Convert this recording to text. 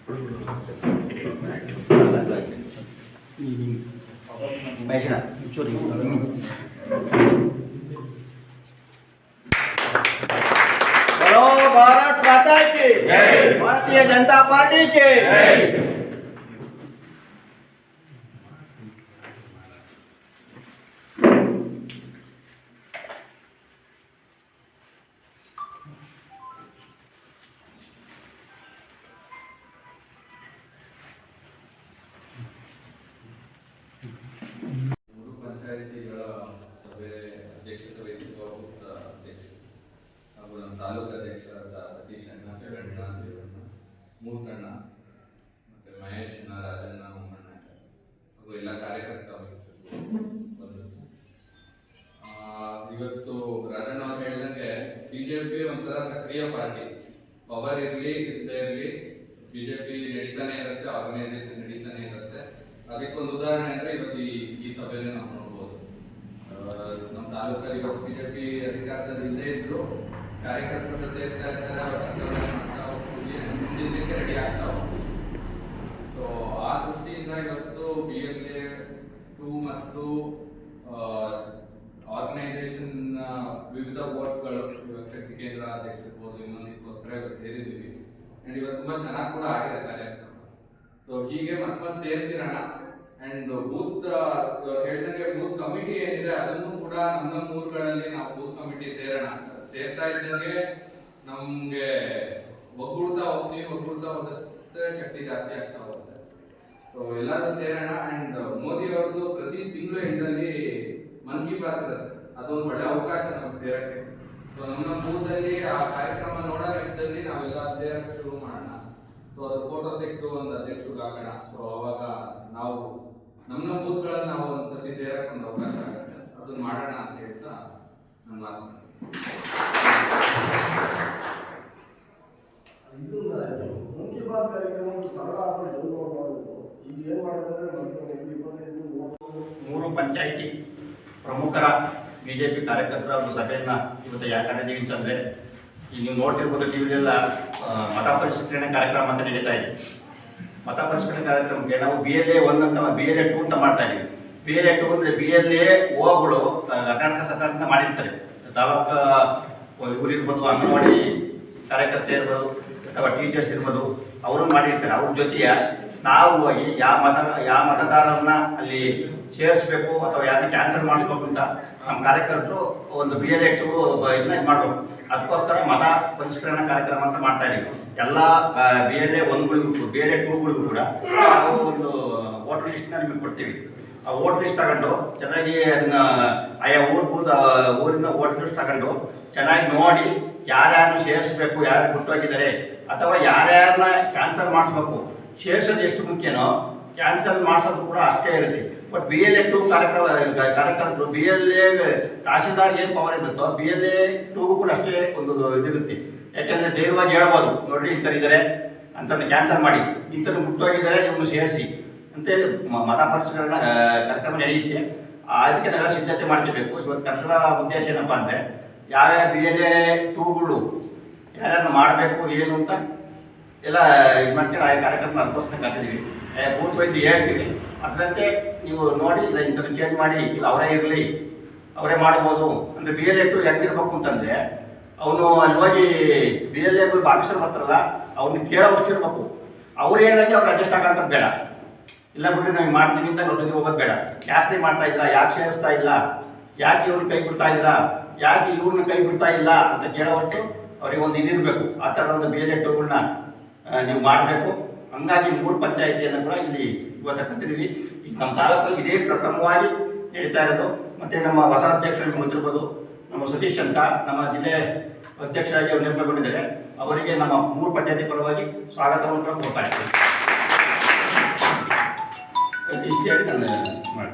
भारत माता की जय, भारतीय जनता पार्टी के ಪಂಚಾಯಿತಿಗಳ ಸಭೆ ಅಧ್ಯಕ್ಷತೆ ವಹಿಸಿರುವ ಬೂತ್ ಅಧ್ಯಕ್ಷರು ಹಾಗೂ ನಮ್ಮ ತಾಲೂಕು ಅಧ್ಯಕ್ಷರಾದ ಸತೀಶ್ ಅಣ್ಣ, ಜಗಣ್ಣ, ದೇವಣ್ಣ, ಮೂರ್ತಣ್ಣ, ಮತ್ತು ಮಹೇಶಣ್ಣ, ರಾಜಣ್ಣ, ಓಮಣ್ಣ ಹಾಗೂ ಎಲ್ಲ ಕಾರ್ಯಕರ್ತರು ಇವತ್ತು ರಾಜಣ್ಣ ಅವ್ರು ಹೇಳಿದಂಗೆ ಬಿಜೆಪಿ ಒಂಥರ ಸಕ್ರಿಯ ಪಾರ್ಟಿ. ಪವರ್ ಇರಲಿ ಇಲ್ಲದೆ ಇರಲಿ ಬಿಜೆಪಿ ನಡೀತಾನೆ ಇರುತ್ತೆ, ಆರ್ಗನೈಸೇಷನ್ ನಡೀತಾನೆ ಇರುತ್ತೆ. ಅದಕ್ಕೊಂದು ಉದಾಹರಣೆ ಅಂದರೆ ಇವತ್ತು ಈ ಸಭೆಯಲ್ಲಿ ನಾವು ನೋಡ್ಬೋದು. ನಮ್ಮ ತಾಲೂಕಲ್ಲಿ ಇವತ್ತು ಬಿಜೆಪಿ ಅಧಿಕಾರದಲ್ಲಿ ಇಲ್ಲದೇ ಇದ್ರು ಕಾರ್ಯಕರ್ತರ ಜೊತೆ ಇರ್ತಾ ಮುಂದಿನಕ್ಕೆ ರೆಡಿ ಆಗ್ತಾ ಹೋಗ್ತೀವಿ. ಸೊ ಆ ದೃಷ್ಟಿಯಿಂದ ಇವತ್ತು BLA-2 ಮತ್ತು ಆರ್ಗನೈಸೇಷನ್ ವಿವಿಧ ಬೋರ್ಡ್ಗಳು ಶಕ್ತಿ ಕೇಂದ್ರ ಅಧ್ಯಕ್ಷರ್ಬೋದು ಇನ್ನೊಂದಕ್ಕೋಸ್ಕರ ಇವತ್ತು ಸೇರಿದ್ದೀವಿ. ಅಂಡ್ ಇವತ್ತು ತುಂಬಾ ಚೆನ್ನಾಗಿ ಕೂಡ ಆಗಿದೆ ಕಾರ್ಯಕ್ರಮ. ಸೊ ಹೀಗೆ ಮತ್ತೊಂದು ಸೇರ್ತಿರೋಣ. ಅಂಡ್ ಬೂತ್ ಹೇಳಿದಂಗೆ ಬೂತ್ ಕಮಿಟಿ ಏನಿದೆ ಅದನ್ನು ಕೂಡ ನಮ್ಮ ಊರುಗಳಲ್ಲಿ ನಾವು ಬೂತ್ ಕಮಿಟಿ ಸೇರ್ತಾ ಇದ್ದಂಗೆ ನಮ್ಗೆ ಒಗ್ಗೂಡ್ತಾ ಹೋಗ್ತೀವಿ. ಒಗ್ಗೂಡ್ತಾ ಹೋದಷ್ಟೇ ಶಕ್ತಿ ಜಾಸ್ತಿ ಆಗ್ತಾ ಹೋಗುತ್ತೆ. ಸೊ ಎಲ್ಲರೂ ಸೇರೋಣ. ಅಂಡ್ ಮೋದಿ ಅವ್ರದ್ದು ಪ್ರತಿ ತಿಂಗಳು ಎಂಡಲ್ಲಿ ಮನ್ ಕಿ ಬಾತ್ ಇರುತ್ತೆ. ಅದೊಂದು ಒಳ್ಳೆ ಅವಕಾಶ ನಮ್ಗೆ ಸೇರಕ್ಕೆ. ಸೊ ನಮ್ಮ ಬೂತಲ್ಲಿ ಆ ಕಾರ್ಯಕ್ರಮ ನೋಡೋ ನಿಟ್ಟಿನಲ್ಲಿ ನಾವೆಲ್ಲ ಸೇರಕ್ಕೆ ಶುರು ಮಾಡೋಣ. ಸೊ ಅದ್ರ ಫೋಟೋ ತೆಗೆದು ಒಂದು ಅಧ್ಯಕ್ಷರಿಗೆ ಹಾಕೋಣ. ಸೊ ಅವಾಗ ನಾವು ನಮ್ಮ ಬೂತ್ಗಳಲ್ಲಿ ನಾವು ಒಂದ್ಸತಿ ಸೇರಕ್ಕೆ ಒಂದು ಅವಕಾಶ ಆಗುತ್ತೆ. ಅದನ್ನ ಮಾಡೋಣ ಅಂತ ಹೇಳ್ತಾ ನನ್ನ ಮಾತು. ಇದು ಮನ್ ಕಿ ಬಾತ್ ಕಾರ್ಯಕ್ರಮ ಸರಳ ಮಾಡಬೇಕು. ಈಗ ಏನು ಮಾಡೋದಂದ್ರೆ ಮೂರು ಪಂಚಾಯಿತಿ ಪ್ರಮುಖರ ಬಿಜೆಪಿ ಕಾರ್ಯಕರ್ತರ ಒಂದು ಸಭೆಯನ್ನು ಇವತ್ತು ಯಾಕೆ ಕರೆದಿದ್ದೀವಿ ಅಂತಂದರೆ, ಈಗ ನೀವು ನೋಡ್ತಿರ್ಬೋದು ಟಿವಿಲೆಲ್ಲ ಮತ ಪರಿಷ್ಕರಣೆ ಕಾರ್ಯಕ್ರಮ ಅಂತ ನಡೀತಾ ಇದೆ. ಮತ ಪರಿಷ್ಕರಣೆ ಕಾರ್ಯಕ್ರಮಕ್ಕೆ ನಾವು BLA-1 ಅಂತ BLA-2 ಅಂತ ಮಾಡ್ತಾ ಇದ್ದೀವಿ. BLA-2 ಅಂದರೆ BLA-Oಗಳು ಕರ್ನಾಟಕ ಸರ್ಕಾರದಿಂದ ಮಾಡಿರ್ತಾರೆ. ತಾಲೂಕು ಇವರಿರ್ಬೋದು, ಅಂಗನವಾಡಿ ಕಾರ್ಯಕರ್ತೆ ಇರ್ಬೋದು ಅಥವಾ ಟೀಚರ್ಸ್ ಇರ್ಬೋದು, ಅವರು ಮಾಡಿರ್ತಾರೆ. ಅವ್ರ ಜೊತೆಗೆ ನಾವು ಹೋಗಿ ಯಾವ ಮತದಾರರನ್ನ ಅಲ್ಲಿ ಸೇರಿಸ್ಬೇಕು ಅಥವಾ ಯಾರನ್ನ ಕ್ಯಾನ್ಸಲ್ ಮಾಡಿಸ್ಬೇಕು ಅಂತ ನಮ್ಮ ಕಾರ್ಯಕರ್ತರು ಒಂದು BLA-2 ಇದನ್ನ ಮಾಡಬೇಕು. ಅದಕ್ಕೋಸ್ಕರ ಮತ ಪರಿಷ್ಕರಣಾ ಕಾರ್ಯಕ್ರಮ ಅಂತ ಮಾಡ್ತಾ ಇದ್ದೀವಿ. ಎಲ್ಲ BLA-1ಗಳಿಗೂ BLA-2ಗಳಿಗೂ ಕೂಡ ನಾವು ಒಂದು ವೋಟರ್ ಲಿಸ್ಟ್ನ ನಿಮಗೆ ಕೊಡ್ತೀವಿ. ಆ ವೋಟರ್ ಲಿಸ್ಟ್ ತಗೊಂಡು ಚೆನ್ನಾಗಿ ಅದನ್ನ ಆಯಾ ಊರಿನ ವೋಟರ್ ಲಿಸ್ಟ್ ತಗೊಂಡು ಚೆನ್ನಾಗಿ ನೋಡಿ ಯಾರ್ಯಾರನ್ನ ಸೇರಿಸ್ಬೇಕು, ಯಾರು ಬಿಟ್ಟೋಗಿದ್ದಾರೆ ಅಥವಾ ಯಾರ್ಯಾರನ್ನ ಕ್ಯಾನ್ಸಲ್ ಮಾಡಿಸ್ಬೇಕು. ಸೇರಿಸೋದು ಎಷ್ಟು ಮುಖ್ಯನೋ ಕ್ಯಾನ್ಸಲ್ ಮಾಡಿಸೋದು ಕೂಡ ಅಷ್ಟೇ ಇರುತ್ತೆ. ಬಟ್ BLA-2 ಕಾರ್ಯಕರ್ತರು BLA ತಹಶೀಲ್ದಾರ್ ಏನು ಪವರ್ ಇರುತ್ತೋ BLA-2ಗೂ ಕೂಡ ಅಷ್ಟೇ ಒಂದು ಇದಿರುತ್ತೆ. ಯಾಕೆಂದರೆ ಧೈರ್ಯವಾಗಿ ಹೇಳ್ಬೋದು, ನೋಡ್ರಿ ಇಂಥರಿದ್ದಾರೆ ಅಂತಂದು ಕ್ಯಾನ್ಸಲ್ ಮಾಡಿ, ಇಂಥದ್ದು ಮುಟ್ಟೋಗಿದ್ದಾರೆ ಇವ್ನು ಸೇರಿಸಿ ಅಂತೇಳಿ ಮತ ಪರಿಷ್ಕರಣಾ ಕಾರ್ಯಕ್ರಮ ನಡೆಯುತ್ತೆ. ಅದಕ್ಕೆ ನಾವೆಲ್ಲ ಸಿದ್ಧತೆ ಮಾಡ್ಕೋಬೇಕು. ಇವತ್ತು ಕನ್ನಡ ಉದ್ದೇಶ ಏನಪ್ಪ ಅಂದರೆ ಯಾವ್ಯಾವ BLA-2ಗಳು ಯಾರ್ಯಾರು ಮಾಡಬೇಕು ಏನು ಅಂತ ಎಲ್ಲ ಇದು ಮಾಡ್ಕೊಂಡು ಆಯಾ ಕಾರ್ಯಕ್ರಮ ಅದಕ್ಕೋಸ್ಕರ ಕರ್ತಿದ್ದೀವಿ. ಬೂತ್ ವೈದ್ಯ ಹೇಳ್ತೀವಿ, ಅದರಂತೆ ನೀವು ನೋಡಿ ಇಲ್ಲ ಇಂಥದ್ದು ಚೇಂಜ್ ಮಾಡಿ, ಇಲ್ಲ ಅವರೇ ಇರಲಿ ಅವರೇ ಮಾಡ್ಬೋದು. ಅಂದರೆ BLA-2 ಹೆಂಗಿರ್ಬೇಕು ಅಂತಂದರೆ ಅವನು ಅಲ್ಲಿ ಹೋಗಿ BLA ಆಫೀಸರ್ ಬರ್ತಾರಲ್ಲ ಅವ್ರನ್ನ ಕೇಳೋವಷ್ಟು ಇರಬೇಕು. ಅವ್ರು ಹೇಳಿದಂಗೆ ಅವ್ರು ಅಡ್ಜಸ್ಟ್ ಆಗೋಂಥ ಬೇಡ. ಇಲ್ಲ ಬಿಡ್ರಿ ನಾವು ಮಾಡ್ತೀವಿ ಅಂತ ಅವ್ರ ಜೊತೆ ಹೋಗೋದು ಬೇಡ. ಯಾಕ್ರಿ ಮಾಡ್ತಾ ಇಲ್ಲ, ಯಾಕೆ ಸೇರಿಸ್ತಾ ಇಲ್ಲ, ಯಾಕೆ ಇವ್ರನ್ನ ಕೈ ಬಿಡ್ತಾ ಇಲ್ಲ, ಯಾಕೆ ಇವ್ರನ್ನ ಕೈ ಬಿಡ್ತಾ ಇಲ್ಲ ಅಂತ ಕೇಳೋವಷ್ಟು ಅವ್ರಿಗೆ ಒಂದು ಇದಿರಬೇಕು. ಆ ಥರದ ಒಂದು BLA-2ಗಳನ್ನ ನೀವು ಮಾಡಬೇಕು. ಹಂಗಾಗಿ 3 ಪಂಚಾಯಿತಿಯನ್ನು ಕೂಡ ಇಲ್ಲಿ ಇವತ್ತು ಕರ್ತಿದ್ದೀವಿ. ಈಗ ನಮ್ಮ ತಾಲೂಕಲ್ಲಿ ಇದೇ ಪ್ರಥಮವಾಗಿ ನಡೀತಾ ಇರೋದು. ಮತ್ತು ನಮ್ಮ ಹೊಸ ಅಧ್ಯಕ್ಷರು ನಿಮ್ಗೆ ಗೊತ್ತಿರ್ಬೋದು, ನಮ್ಮ ಸತೀಶ್ ಅಂತ ನಮ್ಮ ಜಿಲ್ಲೆ ಅಧ್ಯಕ್ಷರಾಗಿ ಅವರು ನೇಮಕಗೊಂಡಿದ್ದಾರೆ. ಅವರಿಗೆ ನಮ್ಮ 3 ಪಂಚಾಯಿತಿ ಪರವಾಗಿ ಸ್ವಾಗತವನ್ನು ಕೂಡ ಕೊಡ್ತಾ ಇದ್ದೀವಿ. ಇಷ್ಟು ಹೇಳಿ ನಾನು ಮಾಡಿ